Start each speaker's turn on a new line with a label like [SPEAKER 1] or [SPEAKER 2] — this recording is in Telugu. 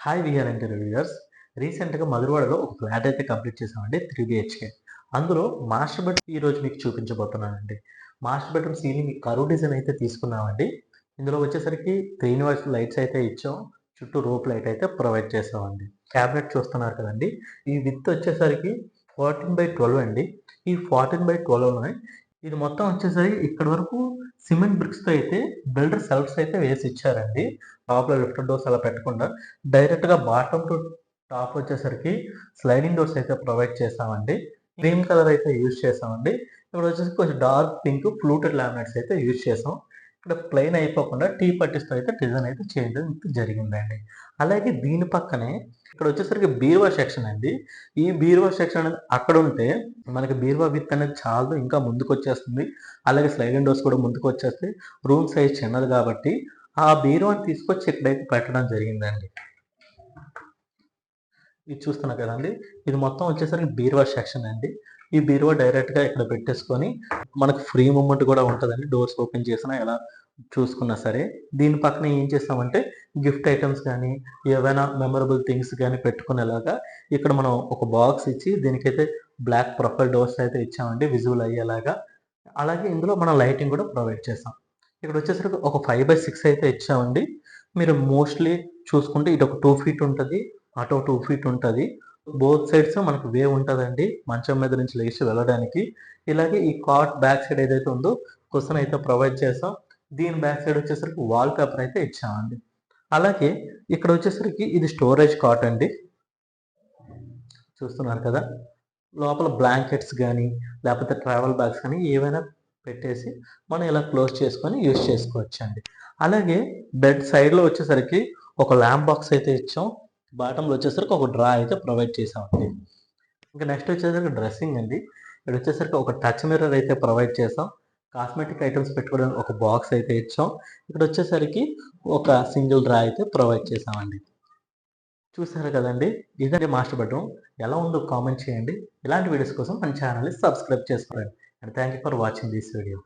[SPEAKER 1] Hi VR interviewers. రీసెంట్గా మధురవాడలో ఒక ఫ్లాట్ అయితే కంప్లీట్ చేసామండి, 3 BHK. అందులో మాస్టర్ బెడ్ ఈరోజు మీకు చూపించబోతున్నానండి. Master bedroom ceiling curve design అయితే తీసుకున్నామండి. ఇందులో వచ్చేసరికి 3 లైట్స్ అయితే ఇచ్చాం. చుట్టూ రోప్ లైట్ అయితే ప్రొవైడ్ చేసామండి. క్యాబినెట్ చూస్తున్నారు కదండి, ఈ విత్ వచ్చేసరికి 14/12 అండి. ఈ 14/12 ఇది మొత్తం వచ్చేసరికి ఇక్కడ వరకు సిమెంట్ బ్రిక్స్తో అయితే బిల్డర్ సెల్ఫ్స్ అయితే వేసి ఇచ్చారండి. టాప్‌లో లిఫ్ట్ డోర్స్ అలా పెట్టకుండా డైరెక్ట్‌గా బాటమ్ టు టాప్ వచ్చేసరికి స్లైడింగ్ డోర్స్ అయితే ప్రొవైడ్ చేశామండి. క్రీమ్ కలర్ అయితే యూజ్ చేశామండి. ఇక్కడ వచ్చేసి కొంచెం డార్క్ పింక్ ఫ్లూటెడ్ లామినేట్స్ అయితే యూజ్ చేసాం. ఇక్కడ ప్లెయిన్ అయిపోకుండా టీ పట్టీస్‌తో అయితే డిజైన్ అయితే చేయడం జరిగిందండి. అలాగే దీని పక్కనే ఇక్కడ వచ్చేసరికి బీరువా సెక్షన్ అండి. ఈ బీరువా సెక్షన్ అనేది అక్కడుంటే మనకి బీరువా విడ్త్ అనేది చాలదు, ఇంకా ముందుకొచ్చేస్తుంది. అలాగే స్లైడింగ్ డోర్స్ కూడా ముందుకొచ్చేస్తాయి. రూమ్ సైజ్ చిన్నది కాబట్టి ఆ బీరువాని తీసుకొచ్చి ఇక్కడైతే పెట్టడం జరిగిందండి. ఇది చూస్తున్నారు కదండి, ఇది మొత్తం వచ్చేసరికి బీరువా సెక్షన్ అండి. ఈ బీరువా డైరెక్ట్‌గా ఇక్కడ పెట్టేసుకొని మనకు ఫ్రీ మూవ్‌మెంట్ కూడా ఉంటదండి. డోర్స్ ఓపెన్ చేసినా ఎలా చూసుకున్నా సరే. దీని పక్కన ఏం చేసామంటే గిఫ్ట్ ఐటెమ్స్ గానీ, ఏవైనా మెమరబుల్ థింగ్స్ గానీ పెట్టుకునేలాగా ఇక్కడ మనం ఒక బాక్స్ ఇచ్చి దీనికైతే బ్లాక్ ప్రొఫైల్ డోర్స్ అయితే ఇచ్చామండి, విజిబుల్ అయ్యేలాగా. అలాగే ఇందులో మనం లైటింగ్ కూడా ప్రొవైడ్ చేసాం. ఇక్కడ వచ్చేసరికి ఒక 5/6 అయితే ఇచ్చామండి. మీరు మోస్ట్‌లీ చూసుకుంటే ఇటు ఒక 2 ఫీట్ ఉంటది, అటు 2 ఫీట్ ఉంటది. బోత్ సైడ్స్ మనకు వే ఉంటదండి, మంచం మీద నుంచి లేచి వెళ్ళడానికి. ఇలాగే ఈ కాట్ బ్యాక్ సైడ్ ఏదైతే ఉందో కుషన్ అయితే ప్రొవైడ్ చేసాం. దీని బ్యాక్ సైడ్ వచ్చేసరికి వాల్ పేపర్ అయితే ఇచ్చామండి. అలాగే ఇక్కడ వచ్చేసరికి ఇది స్టోరేజ్ కాట్ అండి. చూస్తున్నారు కదా, లోపల బ్లాంకెట్స్ గానీ, లేపోతే ట్రావెల్ బ్యాగ్స్ కానీ ఏవైనా పెట్టేసి మనం ఇలా క్లోజ్ చేసుకొని యూజ్ చేసుకోవచ్చండి. అలాగే బెడ్ సైడ్‌లో వచ్చేసరికి ఒక ల్యాంప్ బాక్స్ అయితే ఇచ్చాం. బాటమ్‌లో వచ్చేసరికి ఒక డ్రా అయితే ప్రొవైడ్ చేసామండి. ఇంకా నెక్స్ట్ వచ్చేసరికి డ్రెస్సింగ్ అండి. ఇక్కడ వచ్చేసరికి ఒక టచ్ మిర్రర్ అయితే ప్రొవైడ్ చేసాం. కాస్మెటిక్ ఐటెమ్స్ పెట్టుకోవడానికి ఒక బాక్స్ అయితే ఇచ్చాం. ఇక్కడ వచ్చేసరికి ఒక సింగిల్ డ్రా అయితే ప్రొవైడ్ చేసామండి. చూసారు కదండీ, ఇదండి మాస్టర్ బెడ్‌రూమ్. ఎలా ఉందో కామెంట్ చేయండి. ఇలాంటి వీడియోస్ కోసం మన ఛానల్‌ని సబ్స్క్రైబ్ చేసుకోండి. And thank you for watching this video.